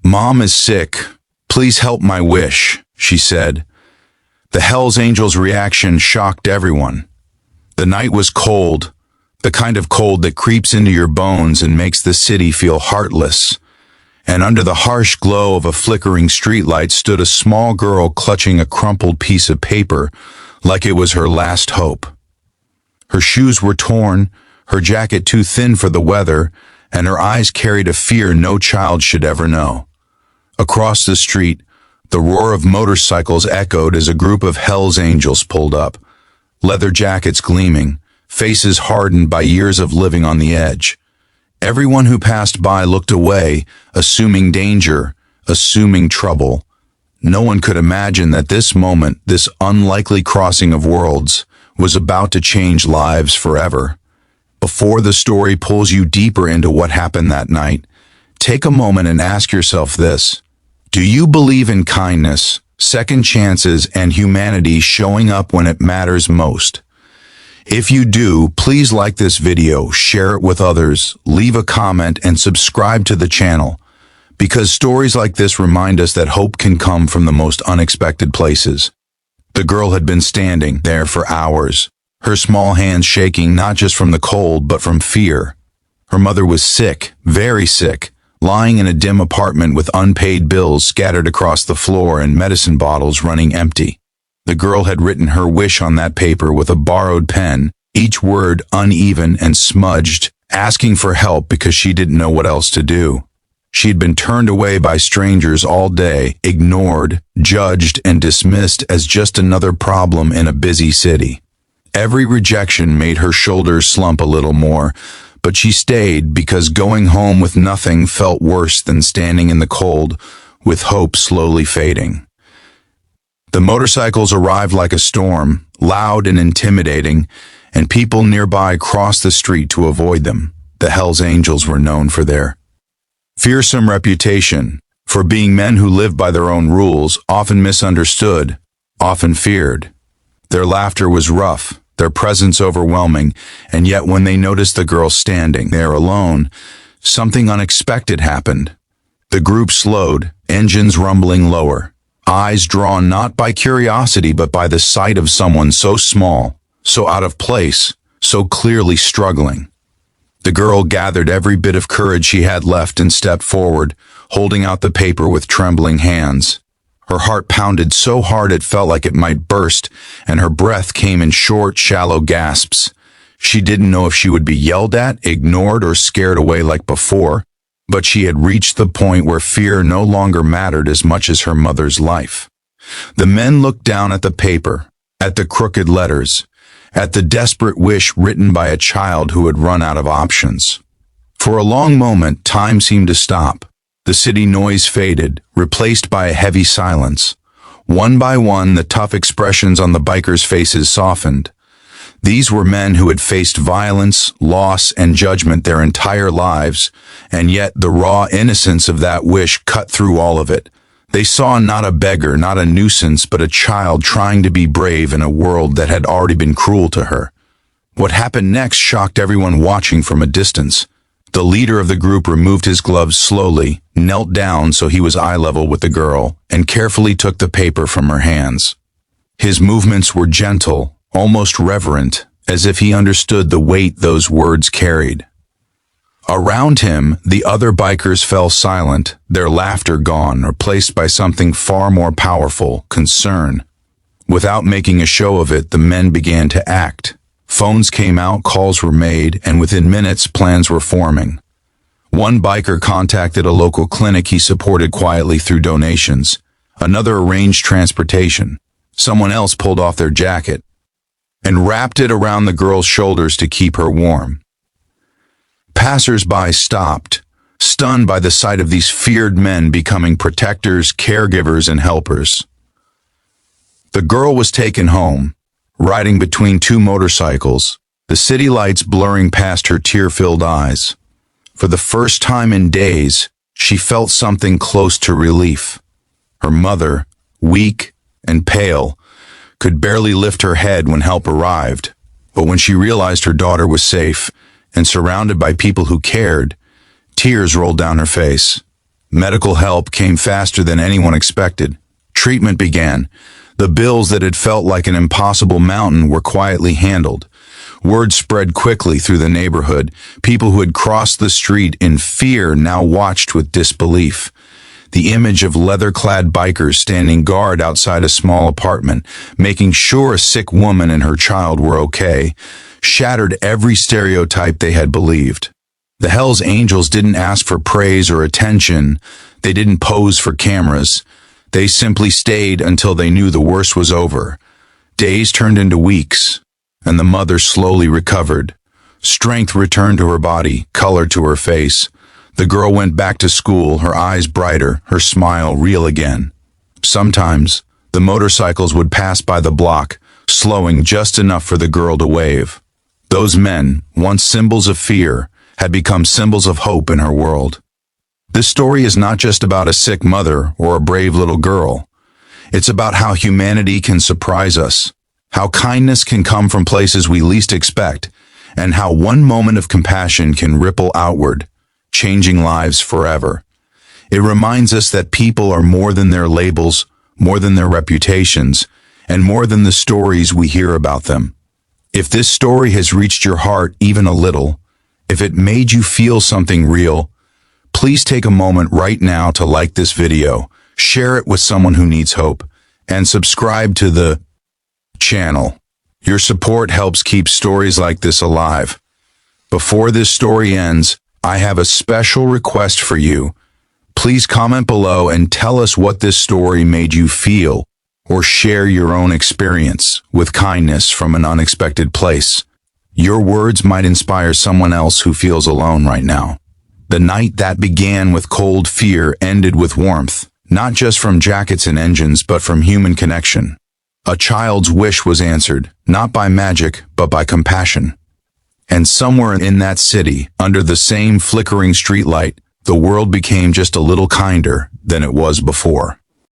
"Mom is sick. Please help my wish," she said. The Hells Angels' reaction shocked everyone. The night was cold, the kind of cold that creeps into your bones and makes the city feel heartless. And under the harsh glow of a flickering streetlight stood a small girl clutching a crumpled piece of paper like it was her last hope. Her shoes were torn, her jacket too thin for the weather, and her eyes carried a fear no child should ever know. Across the street, the roar of motorcycles echoed as a group of Hells Angels pulled up, leather jackets gleaming, faces hardened by years of living on the edge. Everyone who passed by looked away, assuming danger, assuming trouble. No one could imagine that this moment, this unlikely crossing of worlds, was about to change lives forever. Before the story pulls you deeper into what happened that night, take a moment and ask yourself this. Do you believe in kindness, second chances, and humanity showing up when it matters most? If you do, please like this video, share it with others, leave a comment, and subscribe to the channel, because stories like this remind us that hope can come from the most unexpected places. The girl had been standing there for hours, her small hands shaking not just from the cold but from fear. Her mother was sick, very sick, lying in a dim apartment with unpaid bills scattered across the floor and medicine bottles running empty. The girl had written her wish on that paper with a borrowed pen, each word uneven and smudged, asking for help because she didn't know what else to do. She had been turned away by strangers all day, ignored, judged, and dismissed as just another problem in a busy city. Every rejection made her shoulders slump a little more, but she stayed because going home with nothing felt worse than standing in the cold, with hope slowly fading. The motorcycles arrived like a storm, loud and intimidating, and people nearby crossed the street to avoid them. The Hells Angels were known for their fearsome reputation, for being men who lived by their own rules, often misunderstood, often feared. Their laughter was rough, their presence overwhelming, and yet when they noticed the girl standing there alone, something unexpected happened. The group slowed, engines rumbling lower, eyes drawn not by curiosity but by the sight of someone so small, so out of place, so clearly struggling. The girl gathered every bit of courage she had left and stepped forward, holding out the paper with trembling hands. Her heart pounded so hard it felt like it might burst, and her breath came in short, shallow gasps. She didn't know if she would be yelled at, ignored, or scared away like before, but she had reached the point where fear no longer mattered as much as her mother's life. The men looked down at the paper, at the crooked letters, at the desperate wish written by a child who had run out of options. For a long moment, time seemed to stop. The city noise faded, replaced by a heavy silence. One by one, the tough expressions on the bikers' faces softened. These were men who had faced violence, loss, and judgment their entire lives, and yet the raw innocence of that wish cut through all of it. They saw not a beggar, not a nuisance, but a child trying to be brave in a world that had already been cruel to her. What happened next shocked everyone watching from a distance. The leader of the group removed his gloves slowly, knelt down so he was eye level with the girl, and carefully took the paper from her hands. His movements were gentle, almost reverent, as if he understood the weight those words carried. Around him, the other bikers fell silent, their laughter gone, replaced by something far more powerful, concern. Without making a show of it, the men began to act. Phones came out, calls were made, and within minutes, plans were forming. One biker contacted a local clinic he supported quietly through donations. Another arranged transportation. Someone else pulled off their jacket and wrapped it around the girl's shoulders to keep her warm. Passers-by stopped, stunned by the sight of these feared men becoming protectors, caregivers, and helpers. The girl was taken home, riding between two motorcycles, the city lights blurring past her tear-filled eyes. For the first time in days, she felt something close to relief. Her mother, weak and pale, could barely lift her head when help arrived, but when she realized her daughter was safe and surrounded by people who cared, tears rolled down her face. Medical help came faster than anyone expected. Treatment began. The bills that had felt like an impossible mountain were quietly handled. Word spread quickly through the neighborhood. People who had crossed the street in fear now watched with disbelief. The image of leather-clad bikers standing guard outside a small apartment, making sure a sick woman and her child were okay, shattered every stereotype they had believed. The Hell's Angels didn't ask for praise or attention. They didn't pose for cameras. They simply stayed until they knew the worst was over. Days turned into weeks, and the mother slowly recovered. Strength returned to her body, color to her face. The girl went back to school, her eyes brighter, her smile real again. Sometimes, the motorcycles would pass by the block, slowing just enough for the girl to wave. Those men, once symbols of fear, had become symbols of hope in her world. This story is not just about a sick mother or a brave little girl. It's about how humanity can surprise us, how kindness can come from places we least expect, and how one moment of compassion can ripple outward, changing lives forever. It reminds us that people are more than their labels, more than their reputations, and more than the stories we hear about them. If this story has reached your heart even a little, if it made you feel something real, please take a moment right now to like this video, share it with someone who needs hope, and subscribe to the channel. Your support helps keep stories like this alive. Before this story ends, I have a special request for you. Please comment below and tell us what this story made you feel, or share your own experience with kindness from an unexpected place. Your words might inspire someone else who feels alone right now. The night that began with cold fear ended with warmth, not just from jackets and engines, but from human connection. A child's wish was answered, not by magic, but by compassion. And somewhere in that city, under the same flickering streetlight, the world became just a little kinder than it was before.